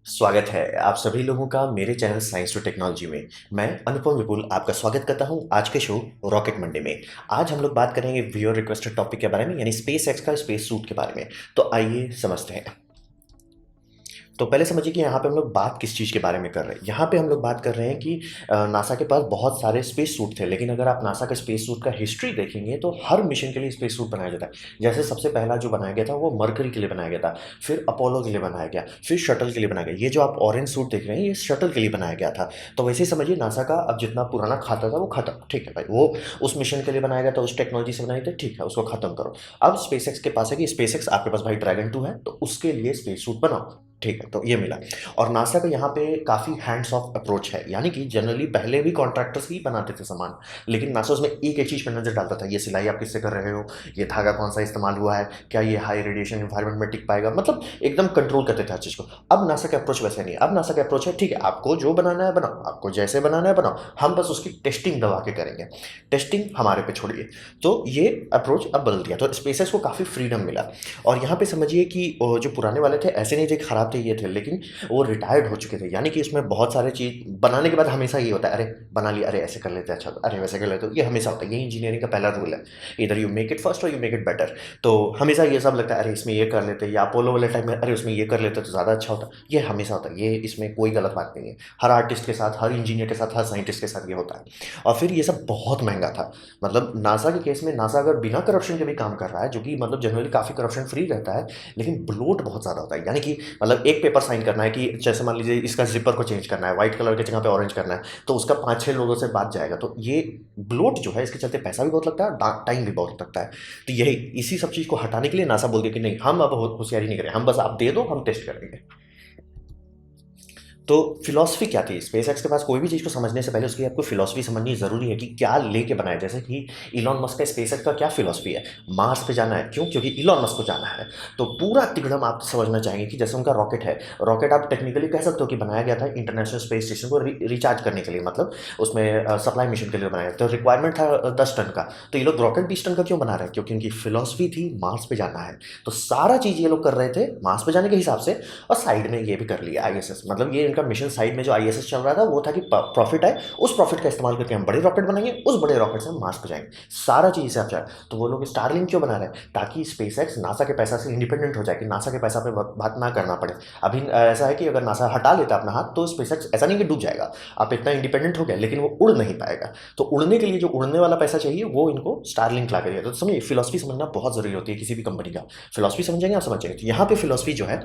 स्वागत है आप सभी लोगों का मेरे चैनल साइंस टू टेक्नोलॉजी में। मैं अनुपम विपुल आपका स्वागत करता हूं आज के शो रॉकेट मंडे में। आज हम लोग बात करेंगे व्यूअर रिक्वेस्टेड टॉपिक के बारे में, यानी स्पेस एक्स का स्पेस सूट के बारे में। तो आइए समझते हैं। तो पहले समझिए कि यहाँ पे हम लोग बात किस चीज़ के बारे में कर रहे हैं। यहाँ पे हम लोग बात कर रहे हैं कि नासा के पास बहुत सारे स्पेस सूट थे, लेकिन अगर आप नासा के स्पेस सूट का हिस्ट्री देखेंगे तो हर मिशन के लिए स्पेस सूट बनाया जाता है। जैसे सबसे पहला जो बनाया गया था वो मरकरी के लिए बनाया गया था, फिर अपोलो के लिए बनाया गया, फिर शटल के लिए बनाया गया। ये जो आप ऑरेंज सूट देख रहे हैं ये शटल के लिए बनाया गया था। तो वैसे ही समझिए नासा का अब जितना पुराना खाता था वो खत्म, ठीक है भाई, वो उस मिशन के लिए बनाया गया था, उस टेक्नोलॉजी से बनाई थी, ठीक है, उसको खत्म करो। अब स्पेस एक्स के पास है कि स्पेस एक्स आपके पास भाई ड्रैगन 2 है तो उसके लिए स्पेस सूट बनाओ, ठीक है, तो ये मिला। और नासा का यहाँ पे काफ़ी हैंड्स ऑफ अप्रोच है, यानी कि जनरली पहले भी कॉन्ट्रैक्टर्स ही बनाते थे सामान, लेकिन नासा उसमें एक एक चीज़ पर नजर डालता था। ये सिलाई आप किससे कर रहे हो, ये धागा कौन सा इस्तेमाल हुआ है, क्या ये हाई रेडिएशन इन्वायरमेंट में टिक पाएगा, मतलब एकदम कंट्रोल करते थे हर चीज़ को। अब नासा का अप्रोच वैसे नहीं है। अब नासा का अप्रोच है, ठीक है, आपको जो बनाना है बनाओ, आपको जैसे बनाना है बनाओ, हम बस उसकी टेस्टिंग दबा के करेंगे, टेस्टिंग हमारे पे छोड़िए। तो ये अप्रोच अब बदल दिया, तो स्पेसएक्स को काफ़ी फ्रीडम मिला। और यहाँ पे समझिए कि जो पुराने वाले थे ऐसे नहीं थे कि खराब थे, ये थे, लेकिन वो रिटायर्ड हो चुके थे। यानी कि इसमें बहुत सारे चीज़ बनाने के बाद हमेशा ये होता है, अरे बना लिया, अरे ऐसे कर लेते हैं, अच्छा अरे वैसे कर लेते, तो ये हमेशा होता है। ये इंजीनियरिंग का पहला रूल है, इधर यू मेक इट फर्स्ट और यू मेक इट बेटर। तो हमेशा ये सब लगता है, अरे इसमें ये कर लेते, या अपोलो वाले टाइम में अरे उसमें ये कर लेते तो ज़्यादा अच्छा होता। ये हमेशा होता है, ये इसमें कोई गलत बात नहीं है। हर आर्टिस्ट के साथ, हर इंजीनियर के साथ, हर साइंटिस्ट के साथ ये होता है। और फिर ये सब बहुत महंगा था। मतलब नासा के केस में नासा अगर बिना करप्शन के भी काम कर रहा है, जो कि मतलब जनरली काफ़ी करप्शन फ्री रहता है, लेकिन ब्लोट बहुत ज़्यादा होता है। यानी कि मतलब एक पेपर साइन करना है कि जैसे मान लीजिए इसका जिपर को चेंज करना है, व्हाइट कलर की जगह पे ऑरेंज करना है, तो उसका 5-6 लोगों से बात जाएगा। तो ये ब्लोट जो है इसके चलते पैसा भी बहुत लगता है, टाइम भी बहुत लगता है। तो यही इसी सब चीज़ को हटाने के लिए नासा बोल दिया कि नहीं, हम अब होशियारी नहीं करें, हम बस आप दे दो, हम टेस्ट करेंगे। तो फिलॉसफी क्या थी स्पेसएक्स के पास? कोई भी चीज़ को समझने से पहले उसकी आपको फिलॉसफी समझनी ज़रूरी है कि क्या लेके बनाया। जैसे कि इलॉन मस्क का स्पेसएक्स का क्या फिलॉसफी है, मार्स पे जाना है, क्यों? क्योंकि इलॉन मस्क को जाना है। तो पूरा तिगड़म आप समझना चाहेंगे कि जैसे उनका रॉकेट है, रॉकेट आप टेक्निकली कह सकते हो कि बनाया गया था इंटरनेशनल स्पेस स्टेशन को रिचार्ज करने के लिए, मतलब उसमें सप्लाई मिशन के लिए बनाया गया। तो रिक्वायरमेंट था 10 टन का, तो ये लोग रॉकेट 20 टन का क्यों बना रहे हैं? क्योंकि उनकी फिलॉसफी थी मार्स पे जाना है। तो सारा चीज़ ये लोग कर रहे थे मार्स पे जाने के हिसाब से। और साइड में ये भी कर लिया आईएसएस, मतलब ये इनका मिशन साइड में जो आईएसएस चल रहा था वो था कि प्रॉफिट है, उस प्रॉफिट का इस्तेमाल करके हम बड़े रॉकेट बनाएंगे, उस बड़े रॉकेट से हम मार्स पे जाएंगे। सारा चीज़ इसे आप चाहे तो वो लोग स्टारलिंक क्यों बना रहे हैं? ताकि स्पेसएक्स नासा के पैसा से इंडिपेंडेंट हो जाए, कि नासा के पैसा पे बात ना करना पड़े। अभी ऐसा है कि अगर नासा हटा लेता अपना हाथ तो स्पेसएक्स ऐसा नहीं कि डूब जाएगा, आप इतना इंडिपेंडेंट हो गया, लेकिन वो उड़ नहीं पाएगा। तो उड़ने के लिए जो उड़ने वाला पैसा चाहिए वो इनको स्टारलिंक ला के दिया। तो समझिए फिलॉसफी समझना बहुत जरूरी होती है किसी भी कंपनी का। फिलॉसफी समझेंगे आप समझ जाएंगे। तो यहाँ पे फिलॉसफी जो है,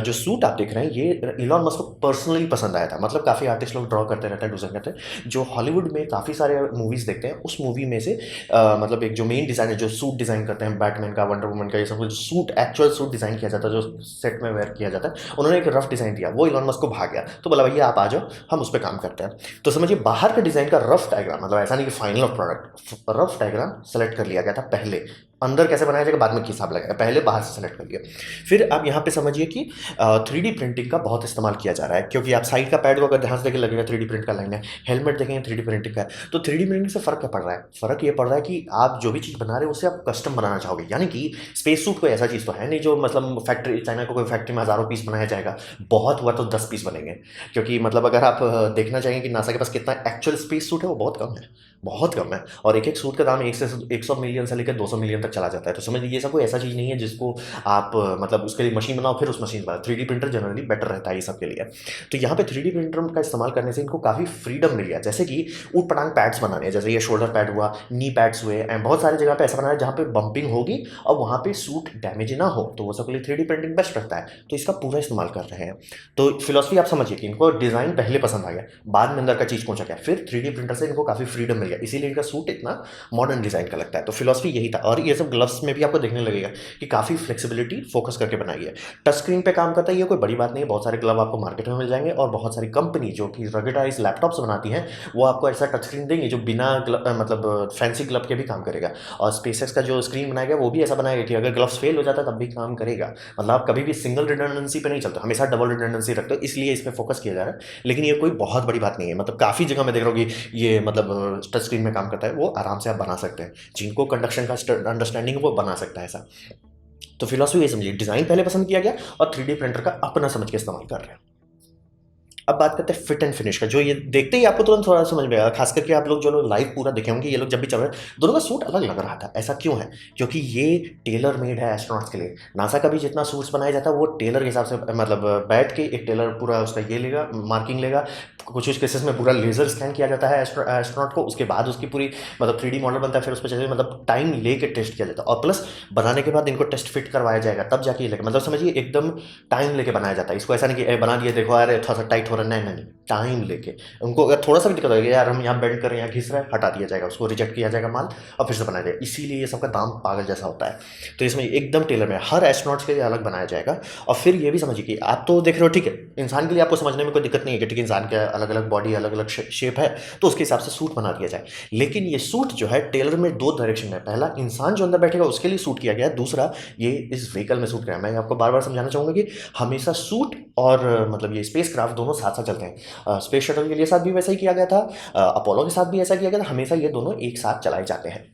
जो सूट आप देख रहे हैं ये इलॉन मस्क को पर्सनली पसंद आया था। मतलब काफ़ी आर्टिस्ट लोग ड्रॉ करते रहते हैं, डिज़ाइन करते हैं, जो हॉलीवुड में काफ़ी सारे मूवीज़ देखते हैं, उस मूवी में से मतलब एक जो मेन डिज़ाइनर जो सूट डिज़ाइन करते हैं, बैटमैन का, वंडर वुमन का, ये सब कुछ सूट, एक्चुअल सूट डिज़ाइन किया जाता है जो सेट में वेयर किया जाता है, उन्होंने एक रफ डिज़ाइन दिया, वो इलॉन मस्क को भाग गया। तो बोला भैया आप आ जाओ, हम उस पर काम करते हैं। तो समझिए बाहर का डिज़ाइन का रफ डायग्राम, मतलब ऐसा नहीं कि final of product, rough diagram select कर लिया गया था पहले। अंदर कैसे बनाया जाएगा बाद में हिसाब लगाएगा, पहले बाहर से सेलेक्ट कर लिया। फिर आप यहाँ पे समझिए कि 3D प्रिंटिंग का बहुत इस्तेमाल किया जा रहा है, क्योंकि आप साइड का पैड को अगर ध्यान से देखें लगेगा 3D प्रिंट का लाइन है, हेलमेट देखेंगे 3D प्रिंटिंग का है। तो 3D प्रिंटिंग से फ़र्क क्या पड़ रहा है? फ़र्क ये पड़ रहा है कि आप जो भी चीज़ बना रहे हो उससे आप कस्टम बनाना चाहोगे। यानी कि स्पेस सूट कोई ऐसा चीज़ तो है नहीं जो मतलब फैक्ट्री, चाइना को कोई फैक्ट्री में हज़ारों पीस बनाया जाएगा, बहुत हुआ तो 10 पीस बनेंगे। क्योंकि मतलब अगर आप देखना चाहेंगे कि नासा के पास कितना एक्चुअल स्पेस सूट है, वो बहुत कम है, बहुत कम है। और एक एक सूट का दाम 100 मिलियन से लेकर 200 मिलियन तक चला जाता है। तो समझ लीजिए ये सब कोई ऐसा चीज़ नहीं है जिसको आप मतलब उसके लिए मशीन बनाओ फिर उस मशीन पर 3D प्रिंटर जनरली बेटर रहता है ये सब के लिए। तो यहाँ पे 3D प्रिंटर का इस्तेमाल करने से इनको काफ़ी फ्रीडम मिल गया। जैसे कि ऊट पटांग पैड्स बनाने हैं, जैसे ये शोल्डर पैड हुआ, नी पैड्स हुए, एंड बहुत सारी जगह पे ऐसा बनाया है जहाँ पे बम्पिंग होगी और वहाँ पे सूट डैमेज ना हो, तो वो सब के लिए 3D प्रिंटिंग बेस्ट रहता है। तो इसका पूरा इस्तेमाल कर रहे हैं। तो फिलॉसफी आप समझिए कि इनको डिज़ाइन पहले पसंद आ गया, बाद में अंदर का चीज़ पहुंचा गया, फिर 3D प्रिंटर से इनको काफ़ी फ्रीडम मिल गया, इसीलिए इनका सूट इतना मॉडर्न डिज़ाइन का लगता है। तो फिलॉसफी यही था। और ये सब ग्लव्स में भी आपको देखने लगेगा कि काफ़ी फ्लेक्सिबिलिटी फोकस करके बनाई है। टच स्क्रीन पे काम करता है, ये कोई बड़ी बात नहीं है, बहुत सारे ग्लव आपको मार्केट में मिल जाएंगे, और बहुत सारी कंपनी जो कि रगडाइज लैपटॉप्स बनाती हैं वो आपको ऐसा टच स्क्रीन देंगे जो बिना मतलब फैंसी ग्लव के भी काम करेगा। और स्पेसएक्स का जो स्क्रीन बनाया गया वो भी ऐसा बनाएगा कि अगर ग्लव्स फेल हो जाता है तब भी काम करेगा। मतलब आप कभी भी सिंगल रिडंडेंसी पे नहीं चलते, हमेशा डबल रिडंडेंसी रखते हो, इसलिए इस पर फोकस किया जा रहा है। लेकिन ये कोई बहुत बड़ी बात नहीं है। मतलब काफ़ी जगह मैं देख रहा हूँ कि ये मतलब टच स्क्रीन में काम करता है, वो आराम से आप बना सकते हैं, जिनको कंडक्शन का अंडरस्टैंडिंग है वो बना सकता है ऐसा। तो फिलॉसफी ये समझिए, डिज़ाइन पहले पसंद किया गया और 3D प्रिंटर का अपना समझ के इस्तेमाल कर रहे हैं। अब बात करते हैं फिट एंड फिनिश का, जो ये देखते ही आपको तुरंत थोड़ा समझ में आएगा, खास करके आप लोग जो लोग लाइव पूरा देखे होंगे, ये लोग जब भी चल रहे हैं दोनों का सूट अलग लग रहा था। ऐसा क्यों है? क्योंकि ये टेलर मेड है एस्ट्रोनॉट्स के लिए। नासा का भी जितना सूट्स बनाया जाता है वो टेलर के हिसाब से, मतलब बैठ के एक टेलर पूरा उसका ये लेगा, मार्किंग लेगा, कुछ कुछ केसेस में पूरा लेजर स्कैन किया जाता है एस्ट्रोनॉट को, उसके बाद उसकी पूरी मतलब 3D मॉडल बनता है, फिर उस पर चलिए मतलब टाइम लेके टेस्ट किया जाता है, और प्लस बनाने के बाद इनको टेस्ट फिट करवाया जाएगा तब जाके ये लेगा, मतलब समझिए एकदम टाइम लेके बनाया जाता है इसको। ऐसा नहीं कि बना दिए देखो यार थोड़ा सा टाइट हो रहा है, नहीं नहीं, टाइम लेके। उनको अगर थोड़ा सा भी दिक्कत होगी, यार हम यहाँ बेंड कर रहे हैं, यहाँ घिस रहा है, हटा दिया जाएगा, उसको रिजेक्ट किया जाएगा माल और फिर से बनाया जाएगा। इसीलिए ये सबका दाम पागल जैसा होता है। तो इसमें एकदम टेलर में हर एस्ट्रोनॉट्स के लिए अलग बनाया जाएगा। और फिर ये भी समझिए कि आप तो देख रहे हो ठीक है, इंसान के लिए आपको समझने में कोई दिक्कत नहीं है कि ठीक है इंसान का अलग अलग बॉडी अलग अलग शेप है, तो उसके हिसाब से सूट बना दिया जाए। लेकिन ये सूट जो है टेलर में दो डायरेक्शन है, पहला इंसान जो अंदर बैठेगा उसके लिए सूट किया गया है, दूसरा ये इस व्हीकल में सूट किया है। मैं आपको बार बार समझाना चाहूंगा कि हमेशा सूट और मतलब ये स्पेस क्राफ्ट दोनों साथ साथ चलते हैं। स्पेस शटल के लिए साथ भी वैसा ही किया गया था, अपोलो के साथ भी ऐसा किया गया था, हमेशा ये दोनों एक साथ चलाए जाते हैं।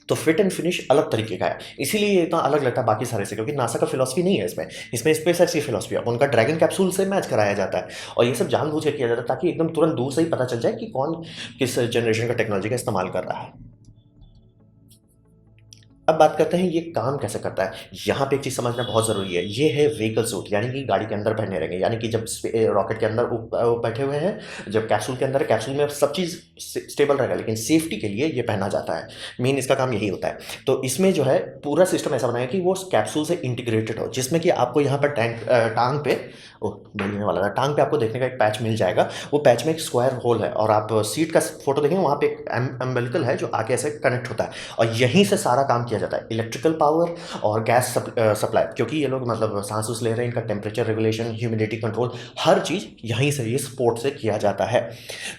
तो फिट एंड फिनिश अलग तरीके का है, इसीलिए ये इतना अलग लगता है बाकी सारे से, क्योंकि नासा का फिलॉसफी नहीं है इसमें स्पेस एक्स की फिलॉसफी है। उनका ड्रैगन कैप्सूल से मैच कराया जाता है और ये सब जानबूझ के किया जाता है ताकि एकदम तुरंत दूर से ही पता चल जाए कि कौन किस जनरेशन का टेक्नोलॉजी का इस्तेमाल कर रहा है। अब बात करते हैं ये काम कैसे करता है। यहाँ पे एक चीज़ समझना बहुत ज़रूरी है, ये है व्हीकल सूट, यानी कि गाड़ी के अंदर पहने रहेंगे, यानी कि जब रॉकेट के अंदर बैठे हुए हैं, जब कैप्सूल के अंदर, कैप्सूल में सब चीज़ स्टेबल रहेगा, लेकिन सेफ्टी के लिए ये पहना जाता है। मेन इसका काम यही होता है। तो इसमें जो है पूरा सिस्टम ऐसा बनाया कि वो कैप्सूल से इंटीग्रेटेड हो, जिसमें कि आपको यहाँ पर टांग पे, ओह बोलने वाला था, टांग पे आपको देखने का एक पैच मिल जाएगा। वो पैच में एक स्क्वायर होल है और आप सीट का फोटो देखेंगे वहाँ पे एक एम्बेलिकल है जो आगे ऐसे कनेक्ट होता है, और यहीं से सारा काम किया जाता है, इलेक्ट्रिकल पावर और गैस सप्लाई, क्योंकि ये लोग मतलब सांस उस ले रहे हैं, इनका टेम्परेचर रेगुलेशन, ह्यूमिडिटी कंट्रोल, हर चीज़ यहीं से इस पोर्ट से किया जाता है।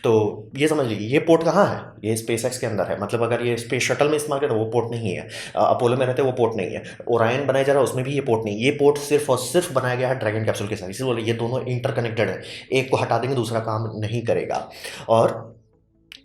तो ये समझ लीजिए ये पोर्ट कहाँ है, ये स्पेस एक्स के अंदर है। मतलब अगर ये स्पेस शटल में इस्तेमाल करें तो वो पोर्ट नहीं है, अपोलो में रहते हैं वो पोर्ट नहीं है, ओरायन बनाया जा रहा है उसमें भी ये पोर्ट नहीं, ये पोर्ट सिर्फ और सिर्फ बनाया गया है ड्रैगन कैप्सूल के साथ। इसलिए बोले ये दोनों इंटरकनेक्टेड है, एक को हटा देंगे दूसरा काम नहीं करेगा। और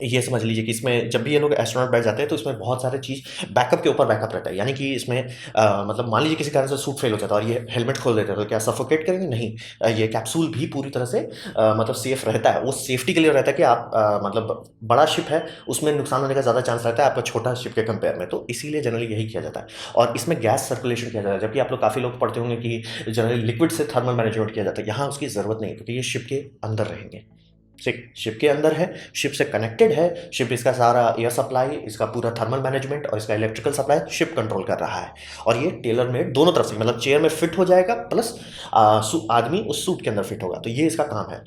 ये समझ लीजिए कि इसमें जब भी ये लोग एस्ट्रोनॉट बैठ जाते हैं तो इसमें बहुत सारे चीज़ बैकअप के ऊपर बैकअप रहता है, यानी कि इसमें मतलब मान लीजिए किसी कारण से सूट फेल हो जाता है और ये हेलमेट खोल देते हैं तो क्या सफोकेट करेंगे? नहीं। ये कैप्सूल भी पूरी तरह से मतलब सेफ रहता है, वो सेफ्टी के लिए रहता है कि आप मतलब बड़ा शिप है उसमें नुकसान होने का ज़्यादा चांस रहता है आपका छोटा शिप के कंपेयर में, तो इसीलिए जनरली यही किया जाता है। और इसमें गैस सर्कुलेशन किया जाता है, जबकि आप लोग काफ़ी लोग पढ़ते होंगे कि जनरली लिक्विड से थर्मल मैनेजमेंट किया जाता है, यहाँ उसकी ज़रूरत नहीं है क्योंकि ये शिप के अंदर रहेंगे, शिप के अंदर है, शिप से कनेक्टेड है, शिप इसका सारा एयर सप्लाई, इसका पूरा थर्मल मैनेजमेंट और इसका इलेक्ट्रिकल सप्लाई शिप कंट्रोल कर रहा है। और ये टेलर मेड दोनों तरफ से, मतलब चेयर में फिट हो जाएगा प्लस आदमी उस सूट के अंदर फिट होगा, तो ये इसका काम है।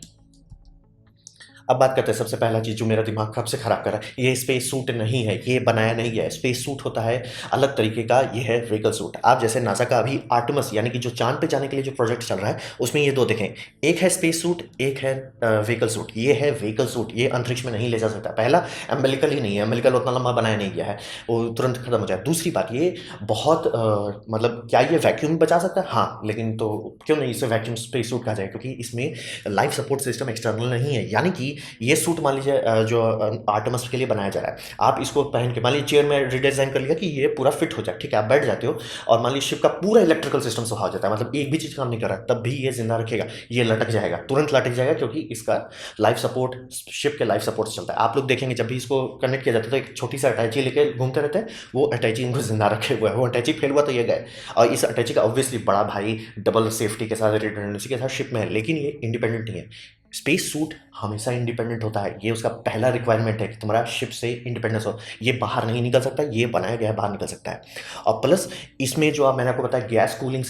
अब बात करते हैं सबसे पहला चीज़ जो मेरा दिमाग कब से ख़राब कर रहा है, ये स्पेस सूट नहीं है, ये बनाया नहीं गया है। स्पेस सूट होता है अलग तरीके का, ये है व्हीकल सूट। आप जैसे नासा का अभी आर्टेमिस यानी कि जो चांद पे जाने के लिए जो प्रोजेक्ट चल रहा है उसमें ये दो देखें, एक है स्पेस सूट, एक है व्हीकल सूट। ये है व्हीकल सूट, ये अंतरिक्ष में नहीं ले जा सकता। पहला एम्बेलिकल ही नहीं है, एम्बेलिकल उतना लंबा बनाया नहीं गया है, वो तुरंत खत्म हो जाए। दूसरी बात, ये बहुत मतलब क्या ये वैक्यूम बचा सकता है? हाँ, लेकिन तो क्यों नहीं इसे वैक्यूम स्पेस सूट कहा जाए, क्योंकि इसमें लाइफ सपोर्ट सिस्टम एक्सटर्नल नहीं है। यानी कि ये सूट मान लीजिए जो आर्टेमिस के लिए बनाया जा रहा है, आप इसको पहन के मान लीजिए चेयर में रिडिज़ाइन कर लिया कि ये पूरा फिट हो जाए, ठीक है, आप बैठ जाते हो और मान लीजिए शिप का पूरा इलेक्ट्रिकल सिस्टम सुहा हो जाता है, मतलब एक भी चीज़ काम नहीं कर रहा है, तब भी ये जिंदा रखेगा, ये लटक जाएगा, तुरंत लटक जाएगा, क्योंकि इसका लाइफ सपोर्ट शिप के लाइफ सपोर्ट से चलता है। आप लोग देखेंगे जब भी इसको कनेक्ट किया जाता है तो एक छोटी सा अटैची लेके घूमते रहते हैं, वो अटैची इनको जिंदा रखे हुए है, वो अटैची फेल हुआ तो ये गए। और इस अटैची का ऑब्वियसली बड़ा भाई डबल सेफ्टी के साथ, रिडंडेंसी के साथ शिप में है, लेकिन ये इंडिपेंडेंट नहीं है। स्पेस सूट हमेशा इंडिपेंडेंट होता है, ये उसका पहला रिक्वायरमेंट है कि तुम्हारा शिप से इंडिपेंडेंस हो, ये बाहर नहीं निकल सकता, ये बनाया गया है बाहर निकल सकता है। और प्लस इसमें जो मैंने आपको बताया गैस कूलिंग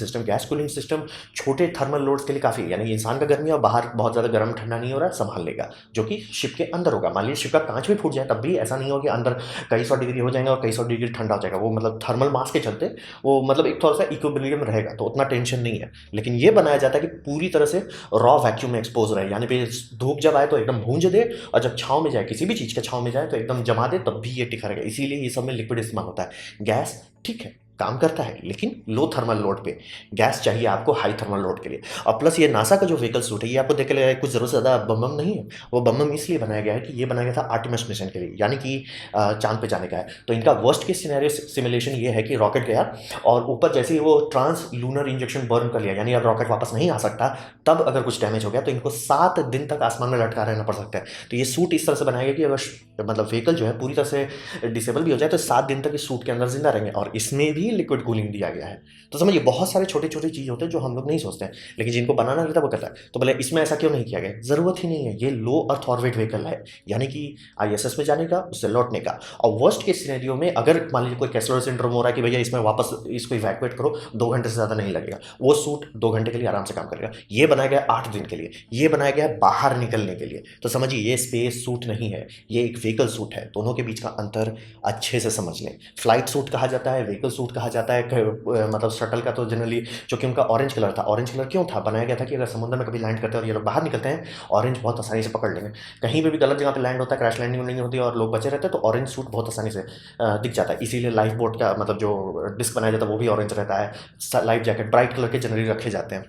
सिस्टम छोटे थर्मल लोड्स के लिए काफ़ी है, यानी कि इंसान का गर्मी और बाहर बहुत ज़्यादा गर्म ठंडा नहीं हो रहा है, संभाल लेगा, जो कि शिप के अंदर होगा। मान लीजिए शिप का कांच भी फूट जाए तब भी ऐसा नहीं होगा कि अंदर कई सौ डिग्री हो जाएगा और कई सौ डिग्री ठंडा हो जाएगा, वो मतलब थर्मल मास के चलते वो मतलब एक थोड़ा सा इक्विलिब्रियम रहेगा, तो उतना टेंशन नहीं है। लेकिन ये बनाया जाता है कि पूरी तरह से रॉ वैक्यूम में एक्सपोज रहे, यानी पे धूप जब आए तो एकदम भूंज दे, और जब छाँव में जाए, किसी भी चीज़ के छाँव में जाए तो एकदम जमा दे, तब भी ये टिका रहेगा। इसीलिए ये सब में लिक्विड इस्तेमाल होता है। गैस ठीक है, काम करता है लेकिन लो थर्मल लोड पे। गैस चाहिए आपको हाई थर्मल लोड के लिए। और प्लस ये नासा का जो व्हीकल सूट है ये आपको देख के लगेगा कुछ ज़रूरत से ज़्यादा बम बम नहीं है। वो बम बम इसलिए बनाया गया है कि ये बनाया गया था आर्टेमिस मिशन के लिए, यानी कि चांद पे जाने का है। तो इनका वर्स्ट केस सिनेरियो सिमुलेशन ये है कि रॉकेट गया और ऊपर जैसे ही वो ट्रांस लूनर इंजेक्शन बर्न कर लिया, यानी अब रॉकेट वापस नहीं आ सकता, तब अगर कुछ डैमेज हो गया तो इनको 7 दिन तक आसमान में लटका रहना पड़ सकता है। तो ये सूट इस तरह से बनाया गया कि अगर मतलब व्हीकल जो है पूरी तरह से डिसेबल भी हो जाए तो 7 दिन तक इस सूट के अंदर जिंदा रहेंगे। और इसमें भी लिक्विड कूलिंग दिया गया है। तो समझिए बहुत सारे छोटे छोटे चीज़ होते हैं जो हम लोग नहीं सोचते हैं, लेकिन जिनको बनाना रहता है वो करता है। तो बोले इसमें ऐसा क्यों नहीं किया गया? ज़रूरत ही नहीं है। ये लो अर्थ ऑर्बिट व्हीकल है, यानी कि आईएसएस में जाने का, उससे लौटने का। और वर्स्ट केस सिनेरियो में अगर मान लीजिए कोई कैसलर सिंड्रोम हो रहा है कि भैया इसमें वापस इसको इवैक्यूएट करो, 2 घंटे से ज़्यादा नहीं लगेगा, वो सूट 2 घंटे के लिए आराम से काम करेगा। ये बनाया गया 8 दिन के लिए, ये बनाया गया बाहर निकलने के लिए। तो समझिए ये स्पेस सूट नहीं है, ये एक व्हीकल सूट है। दोनों के बीच का अंतर अच्छे से समझ लें। फ्लाइट सूट कहा जाता है, व्हीकल सूट कहा जाता है। मतलब शटल का तो जनरली चूंकि उनका ऑरेंज कलर था, ऑरेंज कलर क्यों था? बनाया गया था कि अगर समुद्र में कभी लैंड करते हैं और ये लोग बाहर निकलते हैं, ऑरेंज बहुत आसानी से पकड़ लेंगे। कहीं पे भी गलत जगह पे लैंड होता है, क्रैश लैंडिंग नहीं होती और लोग बचे रहते हैं, तो ऑरेंज सूट बहुत आसानी से दिख जाता है। इसीलिए लाइफ बोट का मतलब जो डिस्क बनाया जाता है वो भी ऑरेंज रहता है। लाइफ जैकेट ब्राइट कलर के जनरली रखे जाते हैं।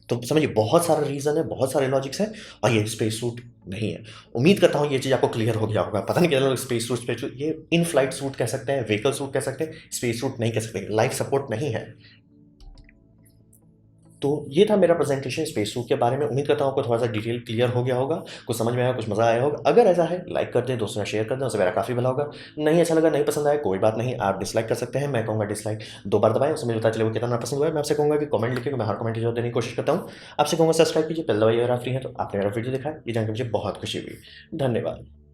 तो समझिए बहुत सारा रीज़न है, बहुत सारे लॉजिक्स हैं, और ये स्पेस सूट नहीं है। उम्मीद करता हूँ ये चीज़ आपको क्लियर हो गया होगा। पता नहीं कितने लोग स्पेस सूट ये इन फ्लाइट सूट कह सकते हैं, व्हीकल सूट कह सकते हैं, स्पेस सूट नहीं कह सकते, लाइफ सपोर्ट नहीं है। तो ये था मेरा प्रेजेंटेशन स्पेस सूट के बारे में। उम्मीद करता हूँ आपको थोड़ा सा डिटेल क्लियर हो गया होगा, कुछ समझ में आया, कुछ मज़ा आया होगा। अगर ऐसा है लाइक कर दें, दोस्तों से शेयर कर दें, उससे मेरा काफ़ी भला होगा। नहीं अच्छा लगा, नहीं पसंद आया, कोई बात नहीं, आप डिसलाइक कर सकते हैं। मैं कहूँगा डिसलाइक 2 बार दबाएं, उससे मुझे पता चले वो कितना पसंद हुआ है। मैं आपसे कहूँगा कि कमेंट लिखिए, मैं हर कमेंट की जवाब देने की कोशिश करता हूँ। आपसे कहूँगा सब्सक्राइब कीजिए, बेल दबाइए अगर आप फ्री हैं तो। आपने मेरा वीडियो देखा है ये जानकर मुझे बहुत खुशी हुई। धन्यवाद।